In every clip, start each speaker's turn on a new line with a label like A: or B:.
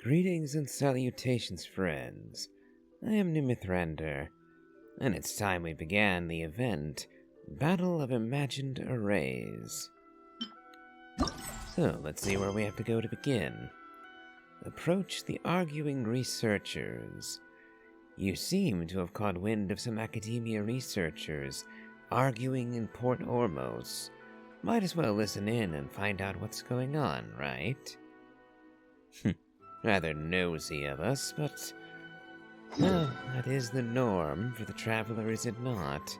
A: Greetings and salutations, friends. I am Nimithrander, and it's time we began the event, Battle of Imagined Arrays. So, let's see where we have to go to begin. Approach the arguing researchers. You seem to have caught wind of some academia researchers arguing in Port Ormos. Might as well listen in and find out what's going on, right? Rather nosy of us, but well, that is the norm for the traveler, is it not?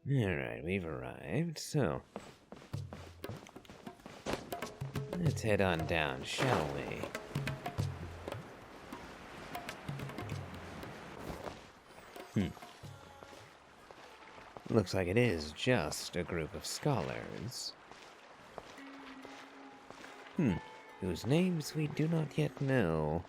A: Alright, we've arrived, so let's head on down, shall we? Looks like it is just a group of scholars. Whose names we do not yet know.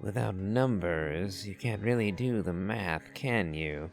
A: Without numbers, you can't really do the math, can you?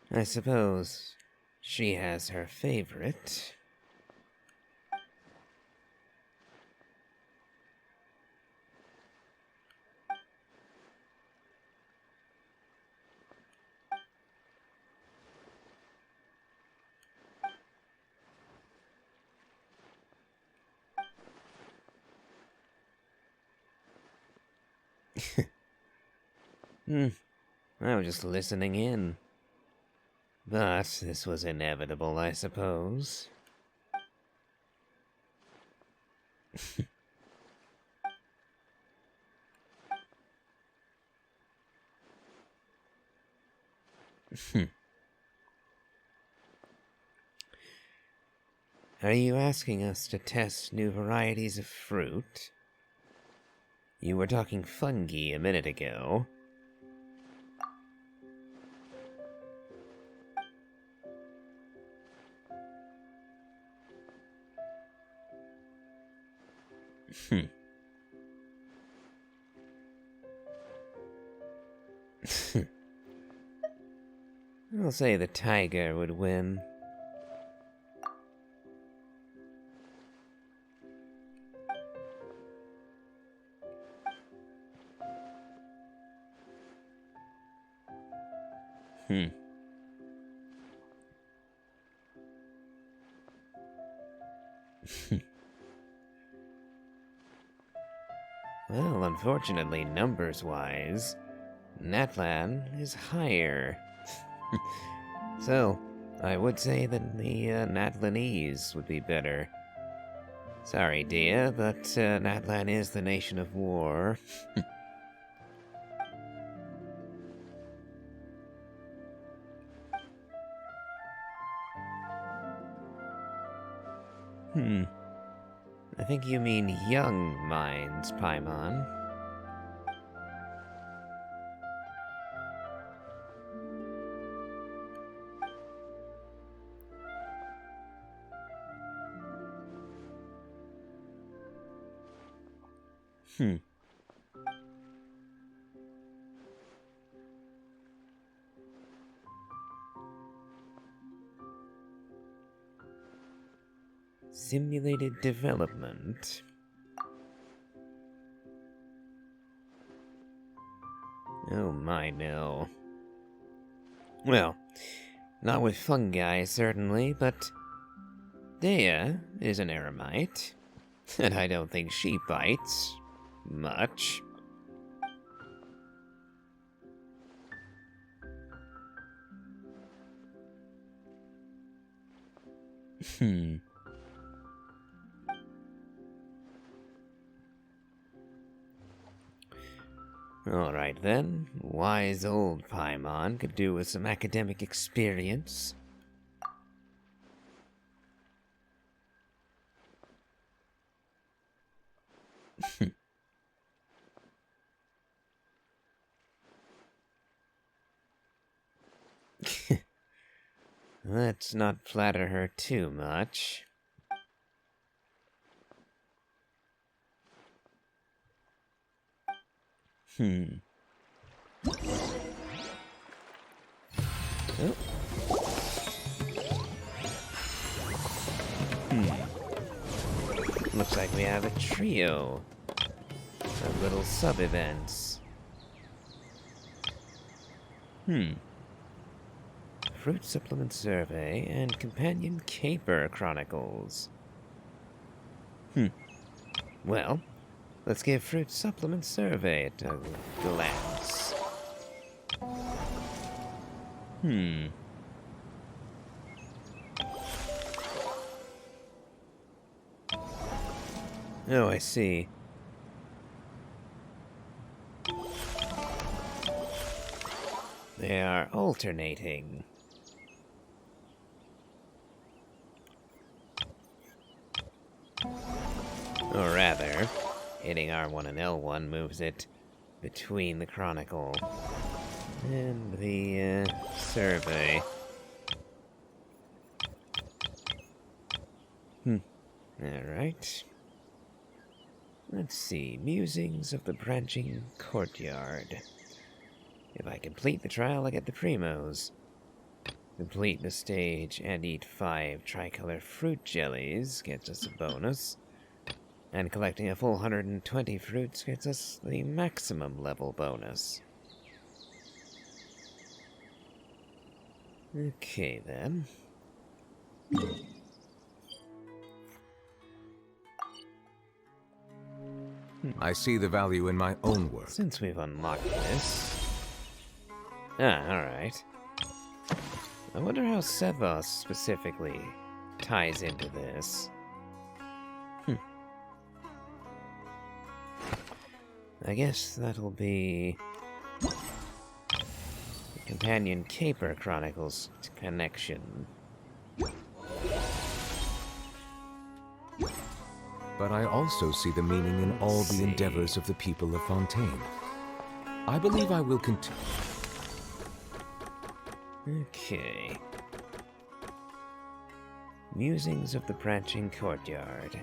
A: I suppose she has her favorite. I was just listening in. But this was inevitable, I suppose. Are you asking us to test new varieties of fruit? You were talking fungi a minute ago. I'll say the tiger would win. Well, unfortunately, numbers-wise, Natlan is higher. So, I would say that the Natlanese would be better. Sorry, dear, but Natlan is the nation of war. I think you mean young minds, Paimon. Simulated development. Oh my, no. Well, not with fungi, certainly, but Dea is an eremite, and I don't think she bites much. Alright then, wise old Paimon could do with some academic experience. Let's not flatter her too much. Oh. Looks like we have a trio of little sub-events. Fruit Supplement Survey and Companion Caper Chronicles. Well, let's give Fruit Supplement Survey a glance. Oh, I see. They are alternating. Or rather, hitting R1 and L1 moves it between the Chronicle and the survey. Alright. Let's see. Musings of the Branching Courtyard. If I complete the trial, I get the primos. Complete the stage and eat 5 tricolor fruit jellies gets us a bonus. And collecting a full 120 fruits gets us the maximum level bonus. Okay, then.
B: I see the value in my own work.
A: Since we've unlocked this... alright. I wonder how Sevos specifically ties into this. I guess that'll be... the Companion Caper Chronicles connection.
B: But I also see the meaning in all the endeavors of the people of Fontaine. I believe I will continue.
A: Okay. Musings of the Branching Courtyard.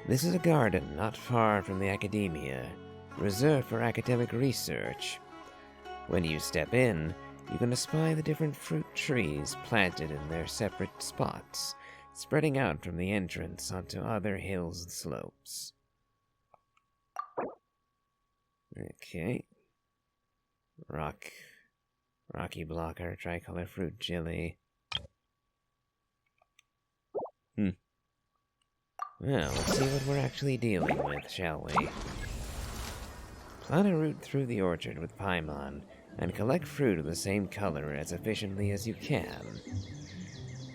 A: This is a garden not far from the Academia, reserved for academic research. When you step in, you can espy the different fruit trees planted in their separate spots, spreading out from the entrance onto other hills and slopes. Okay. Rocky blocker, tricolor fruit jelly. Well, let's see what we're actually dealing with, shall we? Plan a route through the orchard with Paimon, and collect fruit of the same color as efficiently as you can.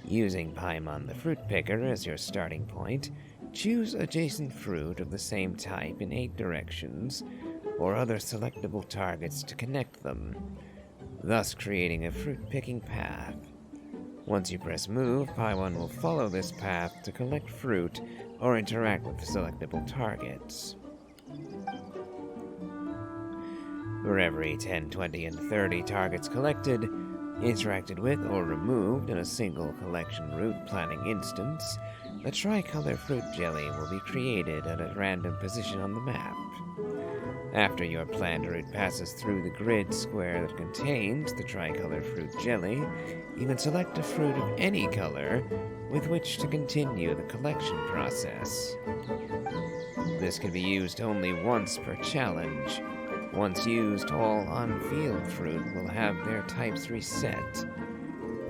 A: Using Paimon the fruit picker as your starting point, choose adjacent fruit of the same type in 8 directions, or other selectable targets to connect them, thus creating a fruit-picking path. Once you press move, Paimon will follow this path to collect fruit or interact with selectable targets. For every 10, 20, and 30 targets collected, interacted with, or removed in a single collection route planning instance, a tricolor fruit jelly will be created at a random position on the map. After your planned route passes through the grid square that contains the tricolor fruit jelly, you can select a fruit of any color with which to continue the collection process. This can be used only once per challenge. Once used, all on-field fruit will have their types reset.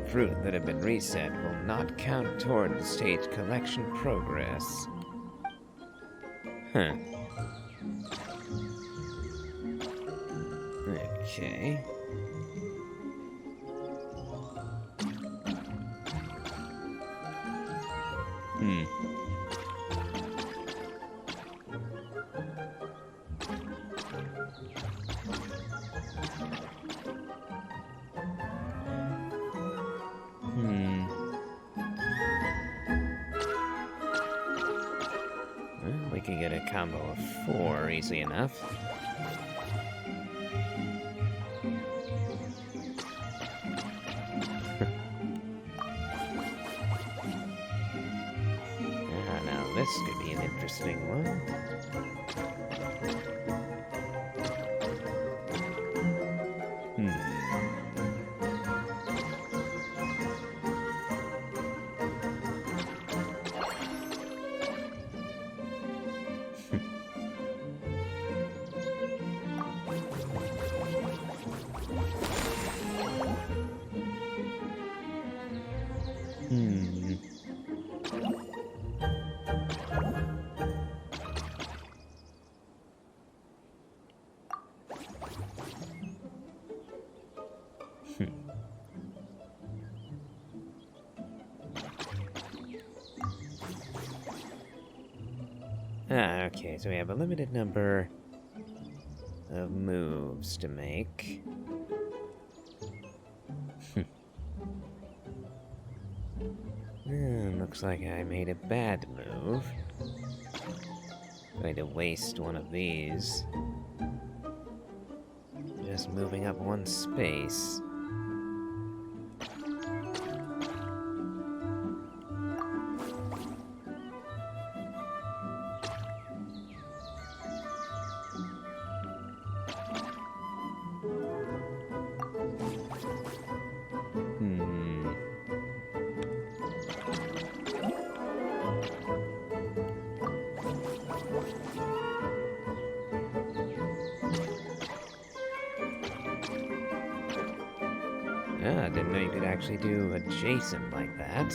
A: Fruit that have been reset will not count toward the stage collection progress. Huh. Okay. Well, we could get a combo of 4 easy enough. Now this could be an interesting one. Okay, so we have a limited number of moves to make. Looks like I made a bad move. Going to waste one of these. Just moving up 1 space. I didn't know you could actually do adjacent like that.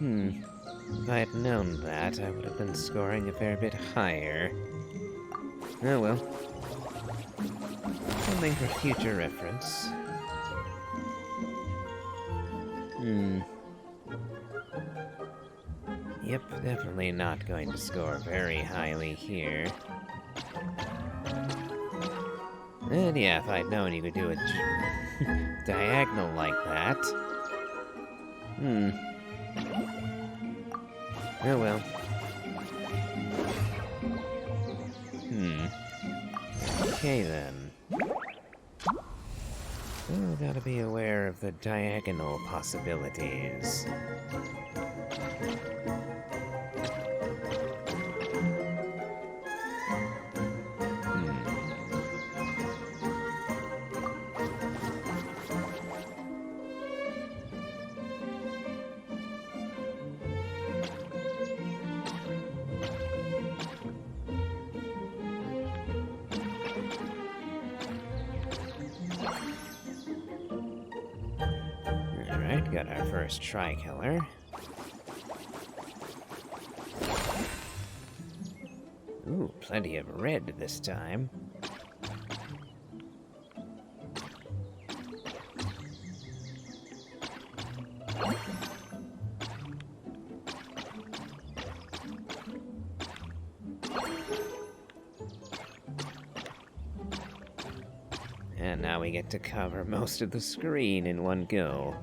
A: If I had known that, I would have been scoring a fair bit higher. Oh well. Something for future reference. Yep, definitely not going to score very highly here. And yeah, if I'd known you could do a diagonal like that. Oh well. Okay then. So, gotta be aware of the diagonal possibilities. Got our first tricolor. Ooh, plenty of red this time. And now we get to cover most of the screen in one go.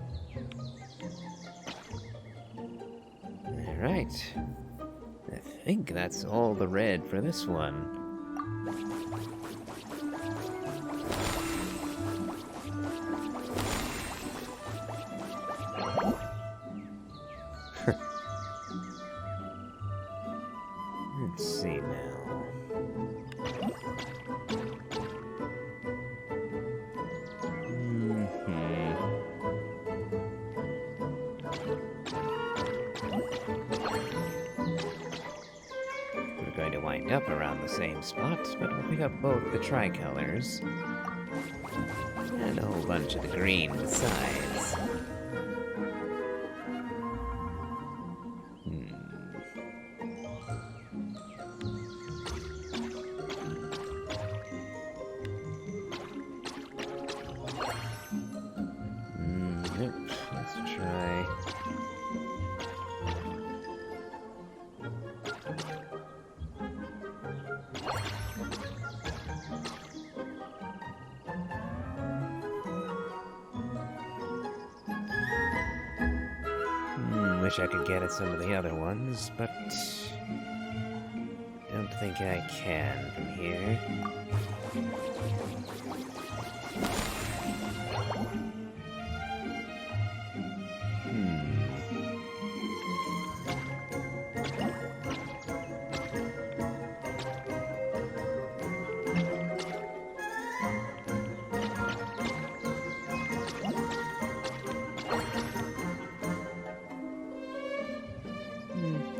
A: Alright. I think that's all the red for this one. Let's see now. We're going to wind up around the same spot, but we'll pick up both the tricolors and a whole bunch of the green besides. Yep, let's try. Wish I could get at some of the other ones, but don't think I can from here.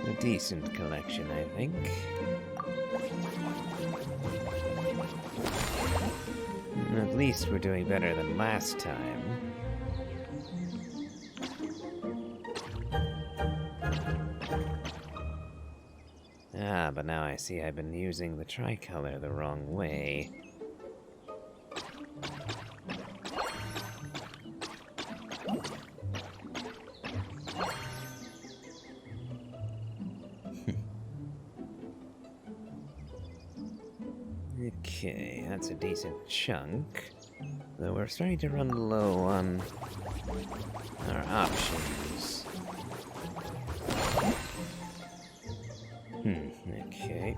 A: A decent collection, I think. At least we're doing better than last time. Ah, but now I see I've been using the tricolor the wrong way. Okay, that's a decent chunk. Though we're starting to run low on our options. Okay.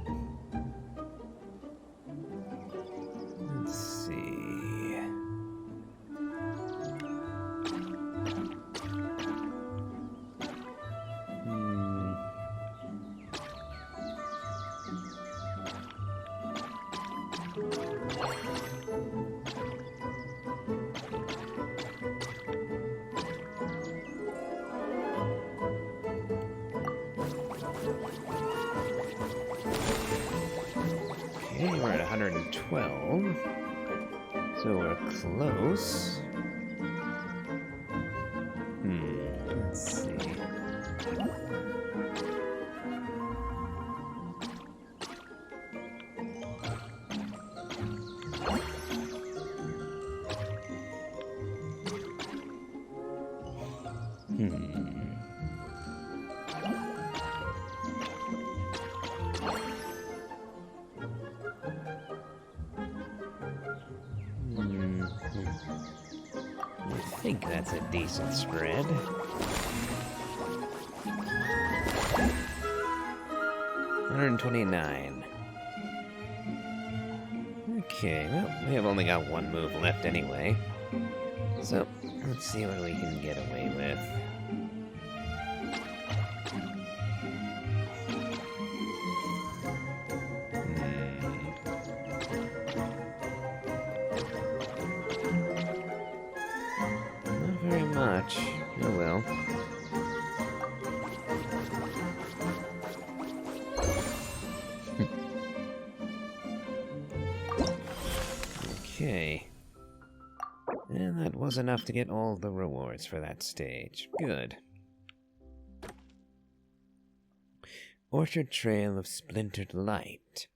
A: Let's see. Okay, we're at 112. So we're close. Let's see. I think that's a decent spread. $129. Okay, well, we have only got one move left anyway. So, let's see what we can get away with. Not very much. Oh well. Okay. And that was enough to get all the rewards for that stage. Good. Orchard Trail of Splintered Light.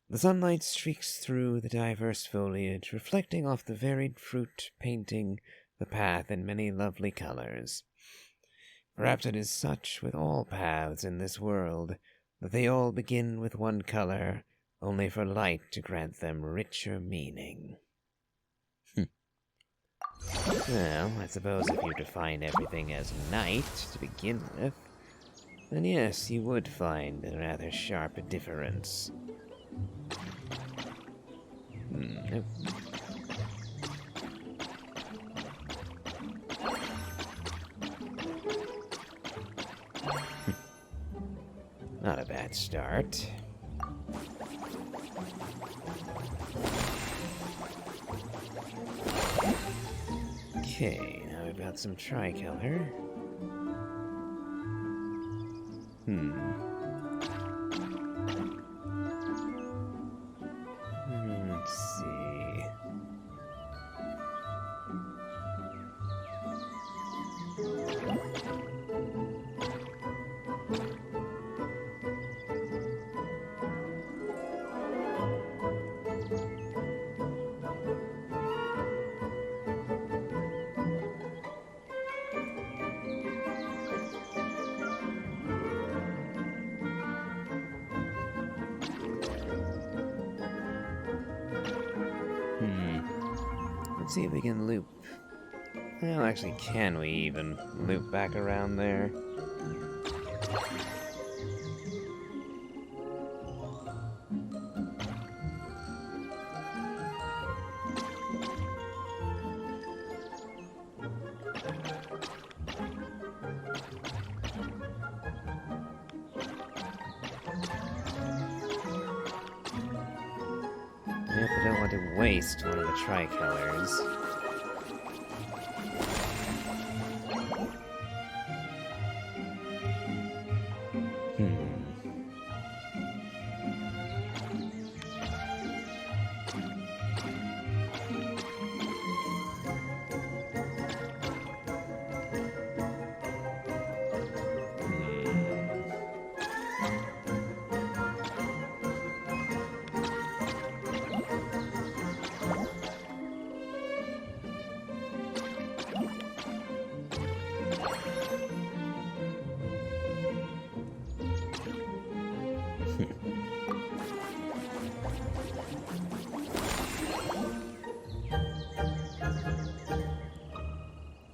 A: The sunlight streaks through the diverse foliage, reflecting off the varied fruit, painting the path in many lovely colors. Perhaps it is such with all paths in this world, that they all begin with one color, only for light to grant them richer meaning. Well, I suppose if you define everything as night to begin with, then yes, you would find a rather sharp difference. Nope. Not a bad start. Okay, now we've got some tricolor. Let's see. Let's see if we can loop. Well, actually, can we even loop back around there? Yep, I don't want to waste one of the tricolors.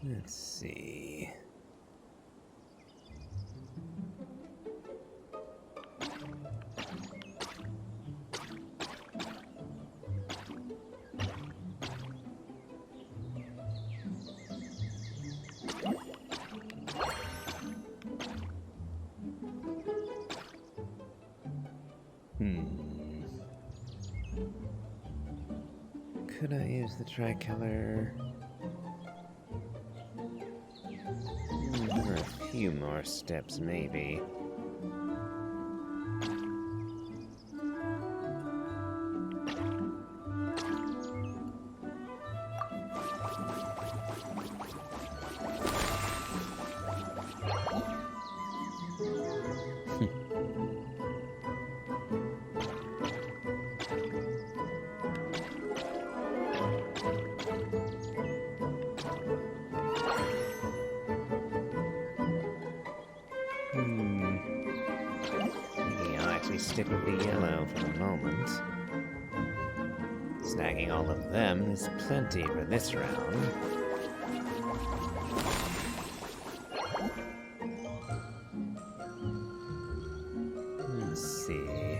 A: Let's see. Could I use the tricolor? For a few more steps, maybe. Stick with the yellow for the moment. Snagging all of them is plenty for this round. Let's see.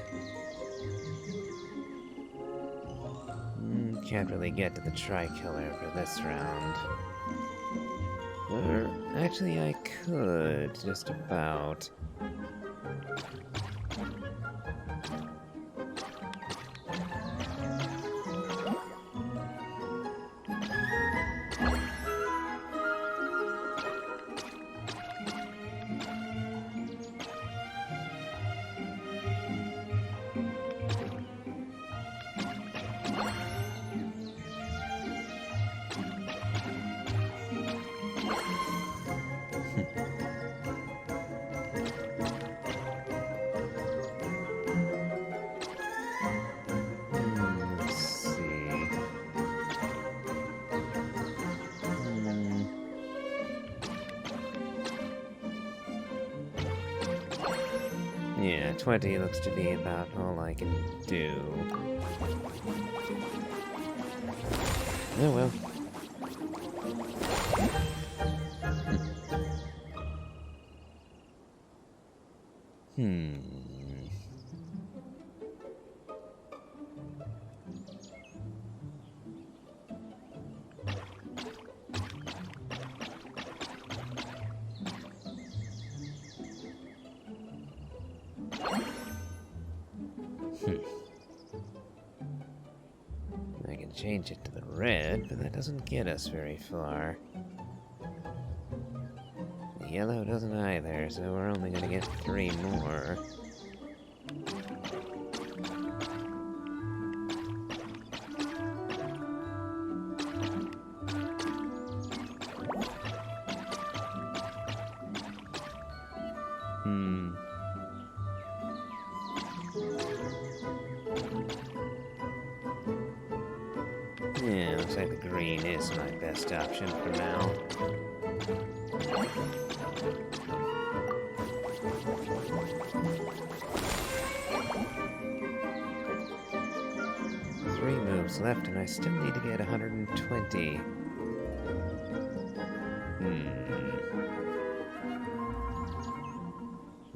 A: Can't really get to the tricolor for this round. Or, actually I could, just about. Yeah, 20 looks to be about all I can do. Oh well. I can change it to the red, but that doesn't get us very far. The yellow doesn't either, so we're only gonna get 3 more. Yeah, looks like the green is my best option for now. Three moves left, and I still need to get 120.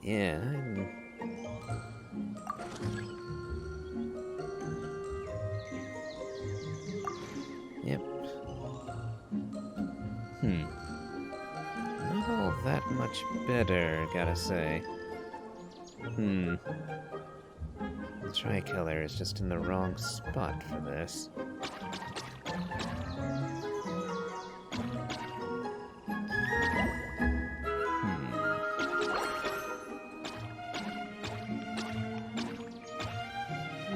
A: Yeah, Yep. Not all that much better, gotta say. The tricolor is just in the wrong spot for this.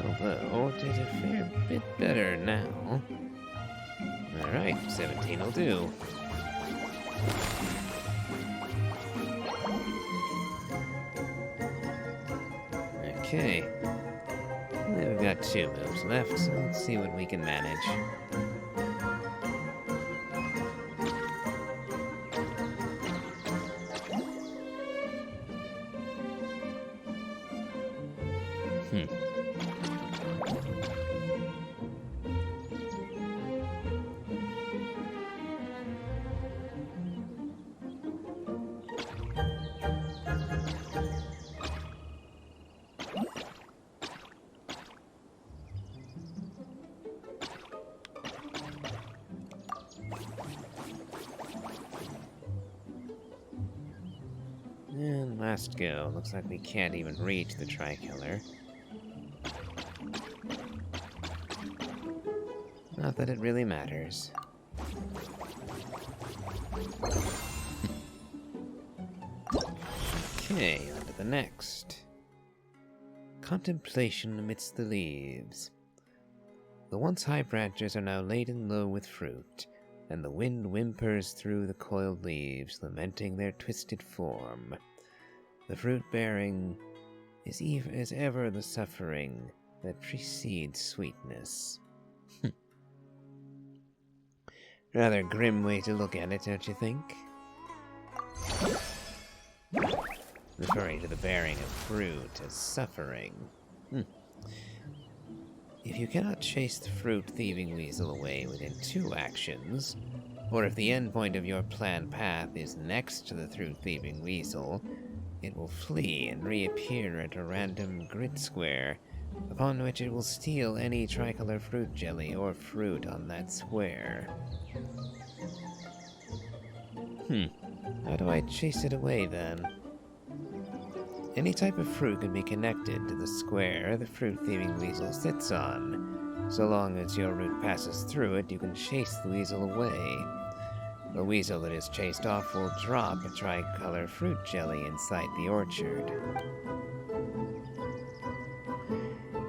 A: Although, it is a fair bit better now. Alright, 17 will do. Okay. We've got 2 moves left, so let's see what we can manage. And last go. Looks like we can't even reach the tricolor. Not that it really matters. Okay, on to the next. Contemplation amidst the leaves. The once high branches are now laden low with fruit, and the wind whimpers through the coiled leaves, lamenting their twisted form. The fruit-bearing is ever the suffering that precedes sweetness. Rather grim way to look at it, don't you think? Referring to the bearing of fruit as suffering. If you cannot chase the fruit-thieving weasel away within 2 actions, or if the endpoint of your planned path is next to the fruit-thieving weasel, it will flee and reappear at a random grid square, upon which it will steal any tricolor fruit jelly or fruit on that square. How do I chase it away, then? Any type of fruit can be connected to the square the fruit-thieving weasel sits on. So long as your route passes through it, you can chase the weasel away. The weasel that is chased off will drop a tricolor fruit jelly inside the orchard.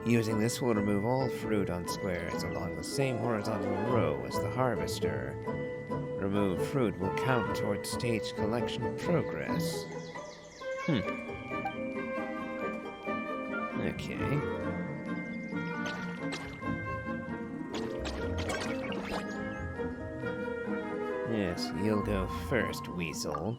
A: Using this will remove all fruit on squares along the same horizontal row as the harvester. Removed fruit will count towards stage collection progress. Okay. Yes, you'll go first, weasel.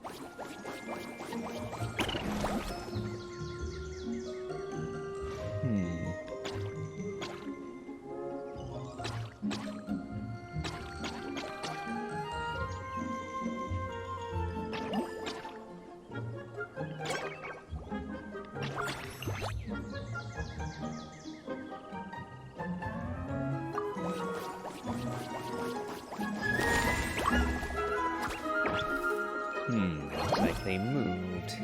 A: Looks like they moved.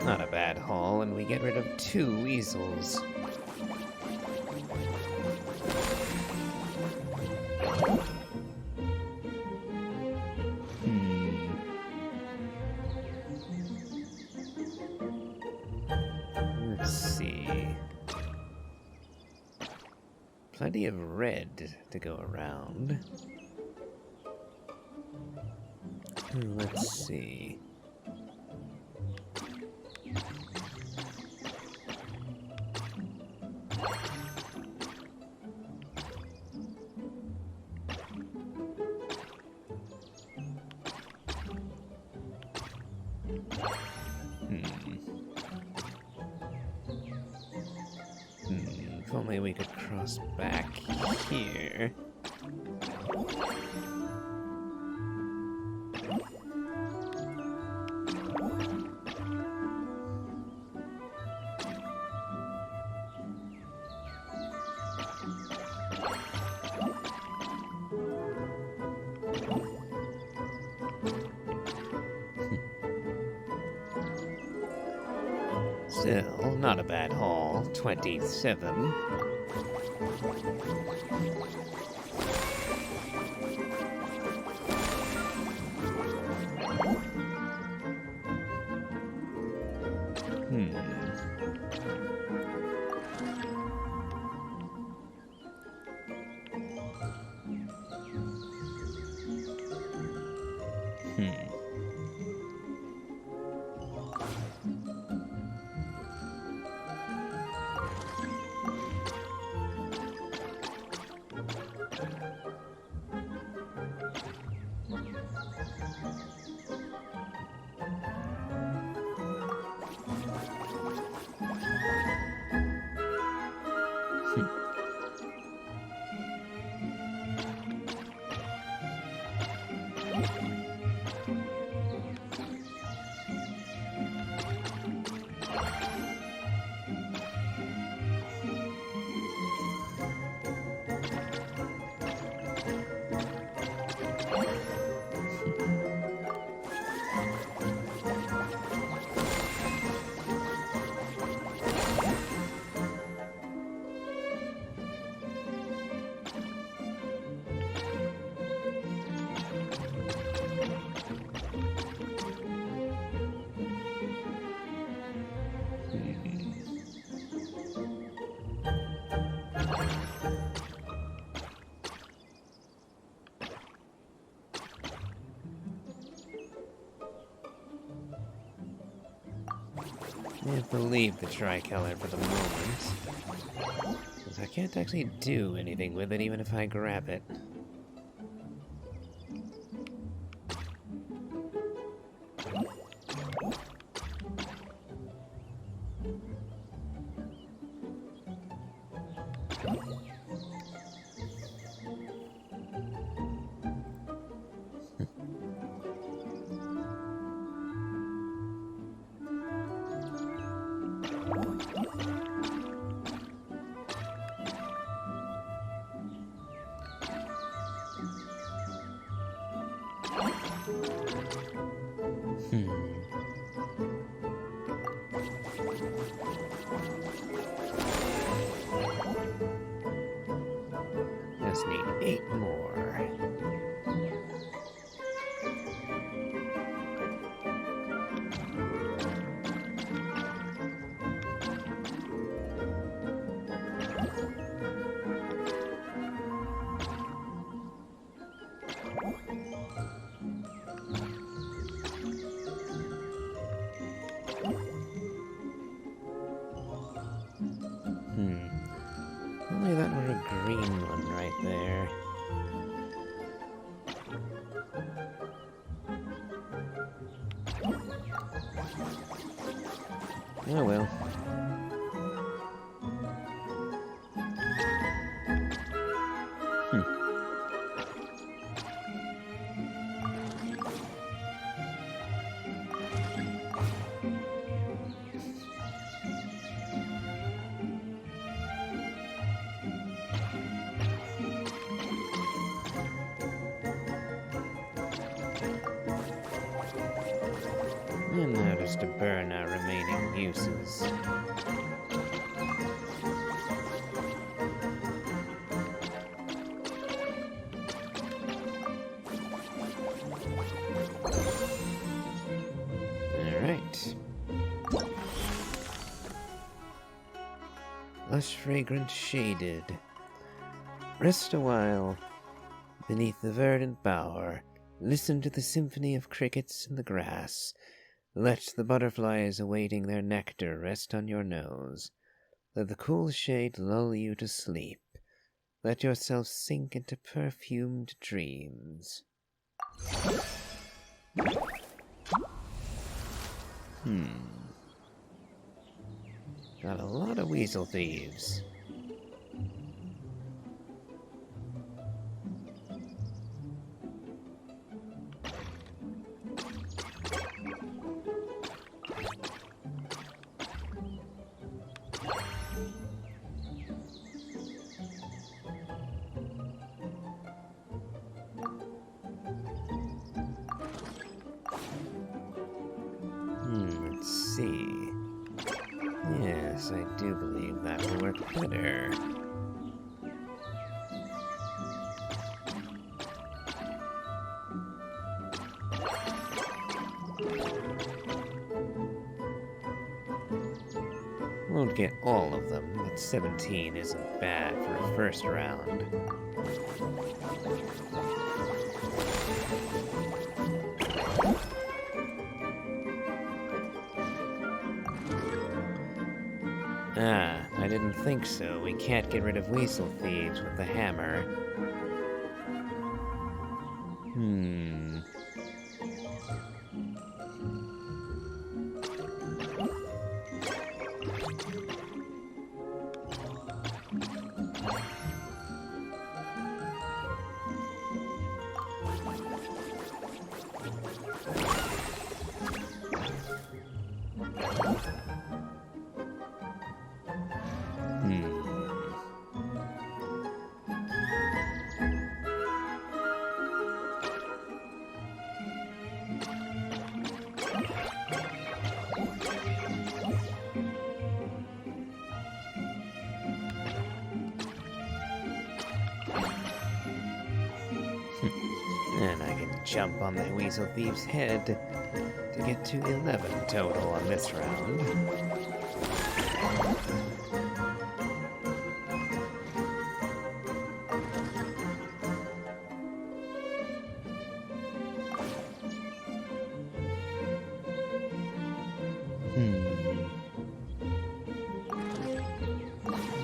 A: Not a bad haul, and we get rid of 2 weasels. Let's see. Plenty of red to go around. Let's see. If only we could cross back here. Still, not a bad haul. 27. I have to leave the tricolor for the moment, because I can't actually do anything with it even if I grab it. Oh well. And now just to burn our remaining uses. Alright. Lush, fragrant, shaded. Rest a while beneath the verdant bower. Listen to the symphony of crickets in the grass. Let the butterflies awaiting their nectar rest on your nose. Let the cool shade lull you to sleep. Let yourself sink into perfumed dreams. Got a lot of weasel thieves. Let's see. Yes, I do believe that will work better. Won't get all of them, but 17 isn't bad for a first round. Ah, I didn't think so. We can't get rid of weasel thieves with the hammer. And I can jump on the weasel thief's head to get to 11 total on this round.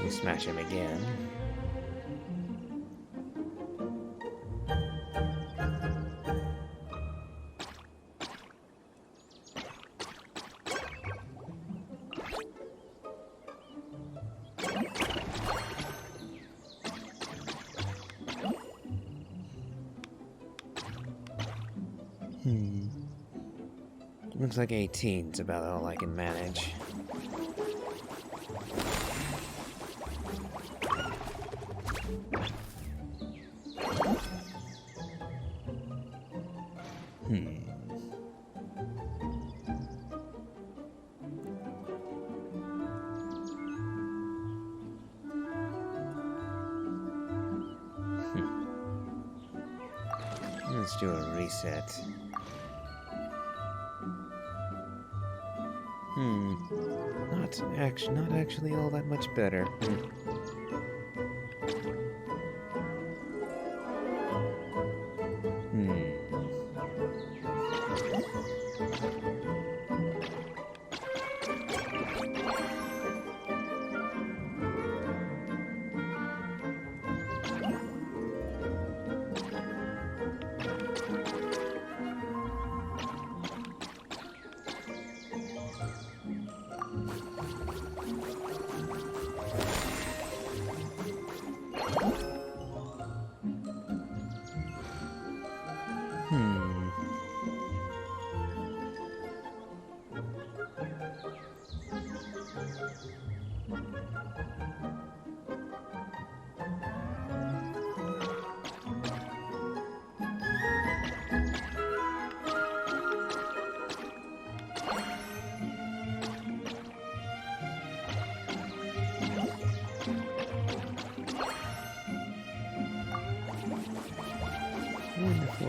A: We smash him again. Looks like 18's about all I can manage. Let's do a reset. Not actually all that much better.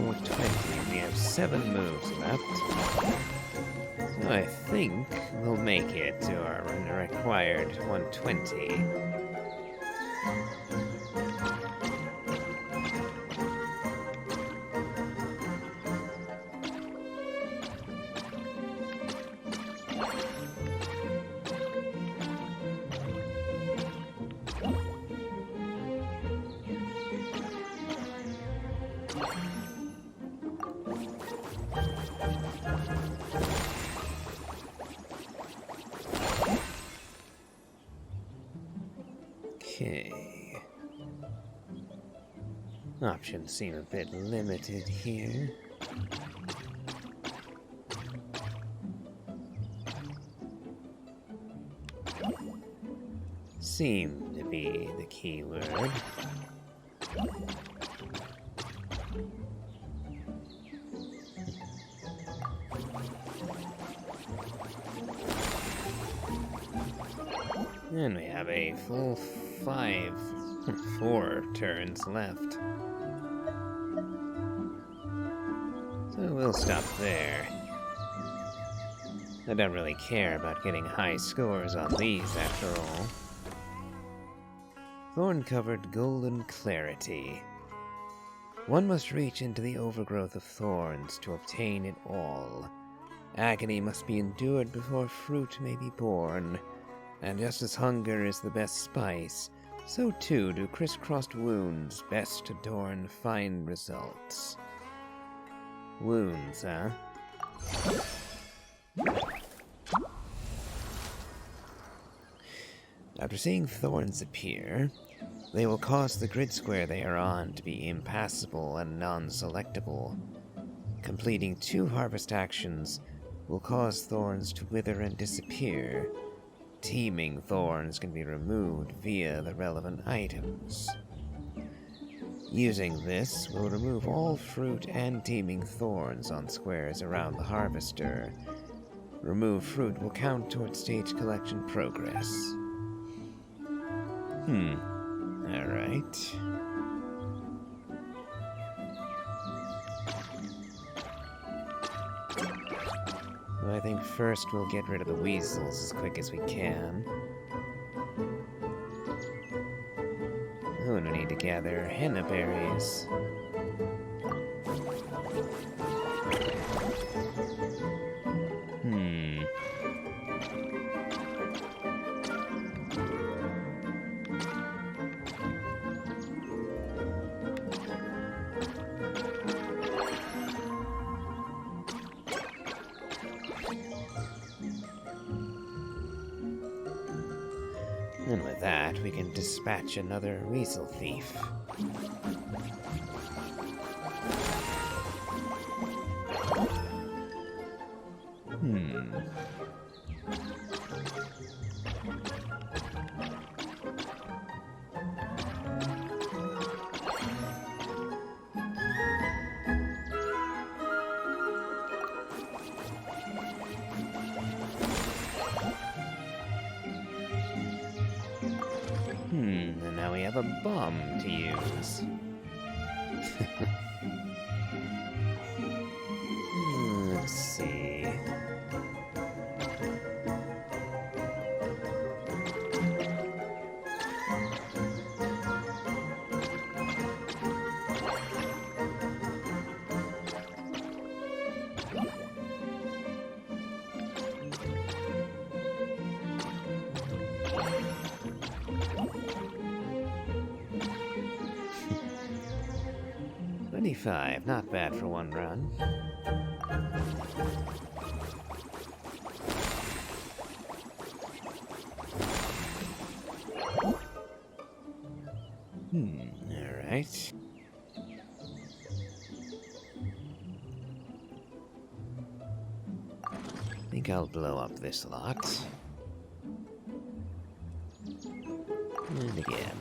A: 420. We have 7 moves left. So I think we'll make it to our required 120. Okay. Options seem a bit limited here. Seem to be the keyword. And we have a full 4 turns left. So we'll stop there. I don't really care about getting high scores on these after all. Thorn-covered golden clarity. One must reach into the overgrowth of thorns to obtain it all. Agony must be endured before fruit may be born. And just as hunger is the best spice, so too do crisscrossed wounds best adorn fine results. Wounds, huh? After seeing thorns appear, they will cause the grid square they are on to be impassable and non-selectable. Completing 2 harvest actions will cause thorns to wither and disappear. Teeming thorns can be removed via the relevant items. Using this will remove all fruit and teeming thorns on squares around the harvester. Remove fruit will count towards stage collection progress. Alright. I think first we'll get rid of the weasels as quick as we can. Oh, and we need to gather henna berries. And with that, we can dispatch another weasel thief. And now we have a bomb to use. Let's see. $25, not bad for one run. Alright. I think I'll blow up this lot. And again.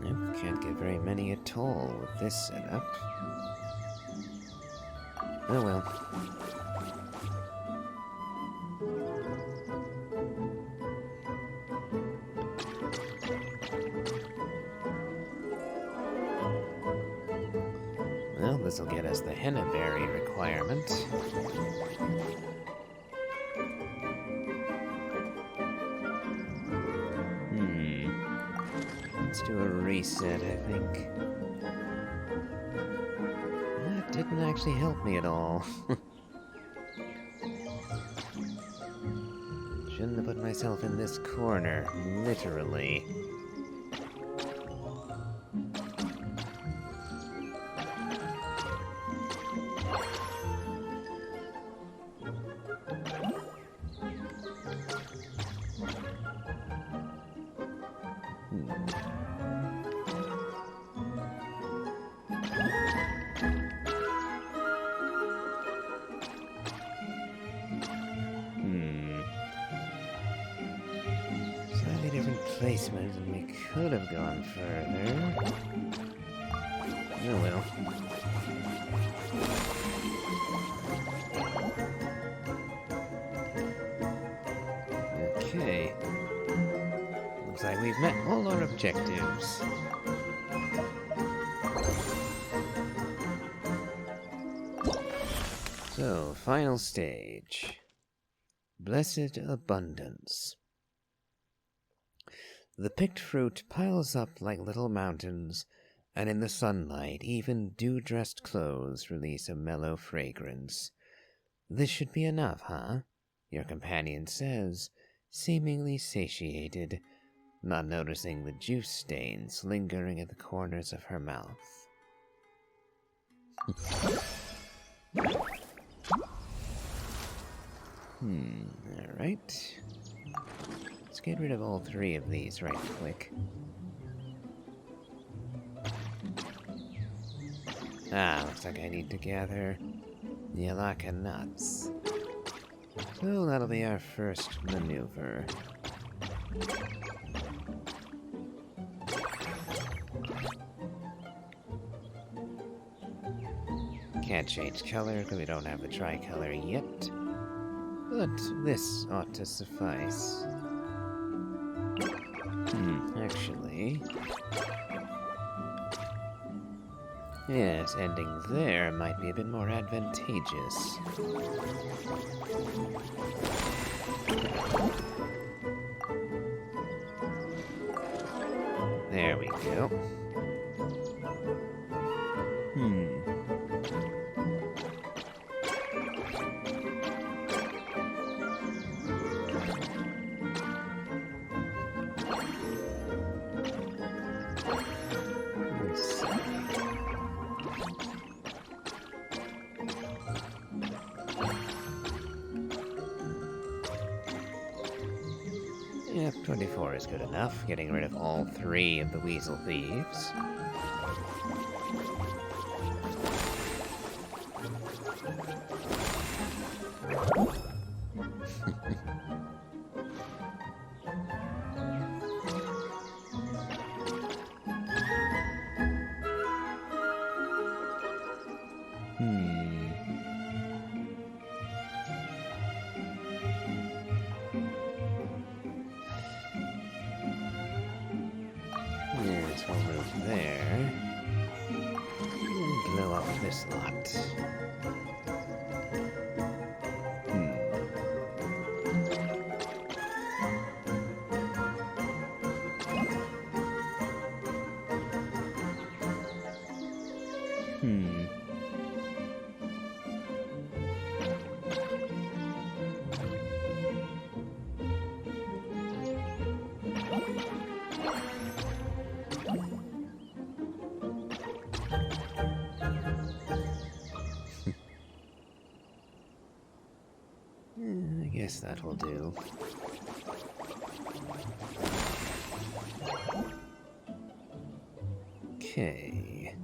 A: Nope, can't get very bit tall with this setup. Oh well. Well, this'll get us the henna berry requirement. Let's do a reset, I think. That didn't actually help me at all. Shouldn't have put myself in this corner, literally. Slightly different placement, and we could have gone further. Oh well. Okay. Looks like we've met all our objectives. So, final stage. Blessed Abundance. The picked fruit piles up like little mountains, and in the sunlight, even dew-dressed clothes release a mellow fragrance. This should be enough, huh? Your companion says, seemingly satiated, not noticing the juice stains lingering at the corners of her mouth. Alright. Let's get rid of all three of these right quick. Looks like I need to gather Yalaka nuts. So that'll be our first maneuver. Can't change color because we don't have the tricolor yet. But this ought to suffice. Actually... yes, ending there might be a bit more advantageous. There we go. Let's see. Yep, 24 is good enough, getting rid of all three of the weasel thieves. Yes, we'll move there. And blow up this lot. I guess that will do. Okay.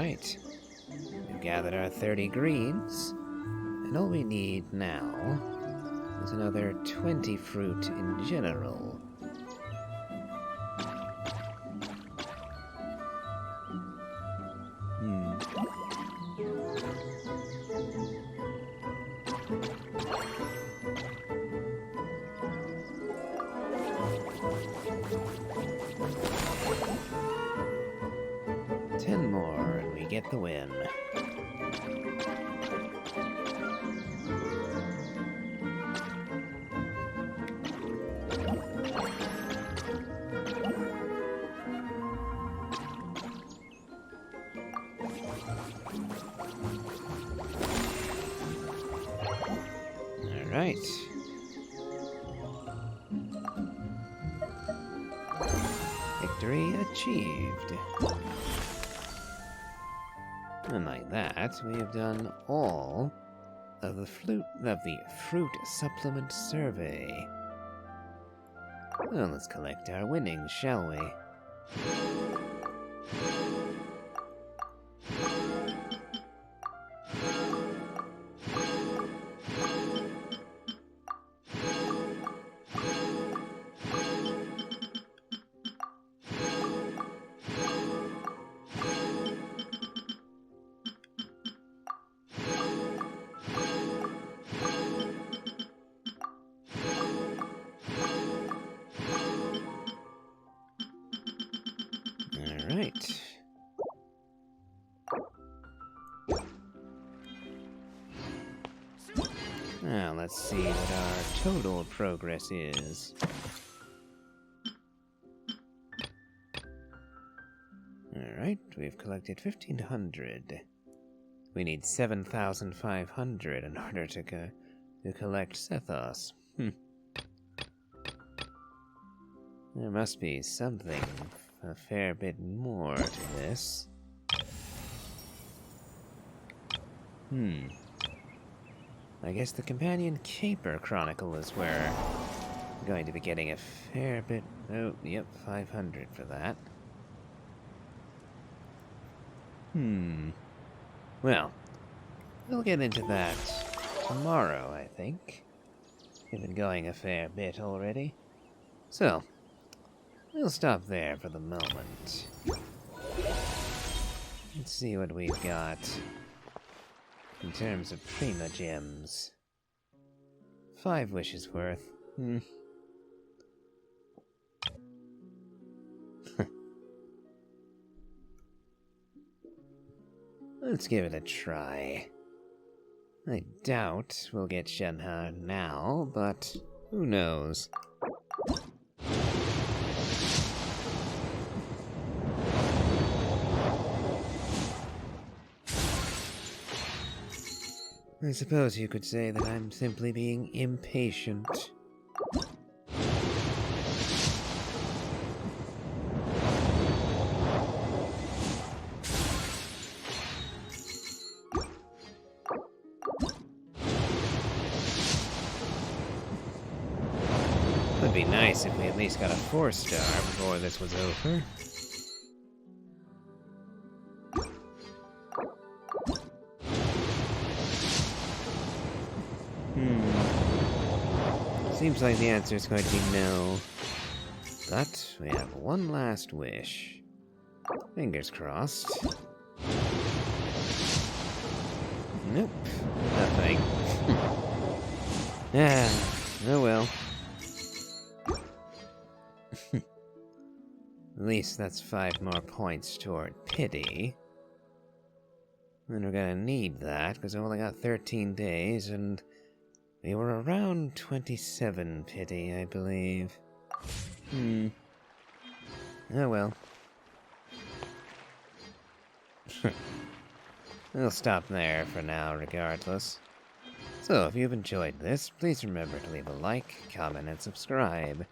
A: Alright. We've gathered our 30 greens, and all we need now is another 20 fruit in general. Ten more, and we get the win. Alright. Victory achieved. And like that, we have done all of the fruit supplement survey. Well, let's collect our winnings, shall we? Alright. Now, let's see what our total progress is. Alright, we've collected 1,500. We need 7,500 in order to collect Sethos. There must be something a fair bit more to this. I guess the Companion Caper Chronicle is where I'm going to be getting a fair bit... Oh, yep, 500 for that. Well, we'll get into that tomorrow, I think. We've been going a fair bit already. So, we'll stop there for the moment. Let's see what we've got in terms of Prima Gems. 5 wishes worth. Let's give it a try. I doubt we'll get Shenhe now, but who knows? I suppose you could say that I'm simply being impatient. Would be nice if we at least got a 4-star before this was over. Seems like the answer is going to be no. But we have one last wish. Fingers crossed. Nope, nothing. Oh well. At least that's 5 more points toward pity. And we're gonna need that, because I've only got 13 days, and we were around 27 pity, I believe. Oh well. We'll stop there for now, regardless. So, if you've enjoyed this, please remember to leave a like, comment, and subscribe.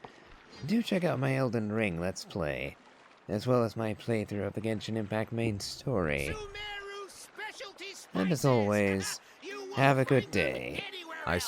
A: Do check out my Elden Ring Let's Play, as well as my playthrough of the Genshin Impact main story. And as always, have a good day.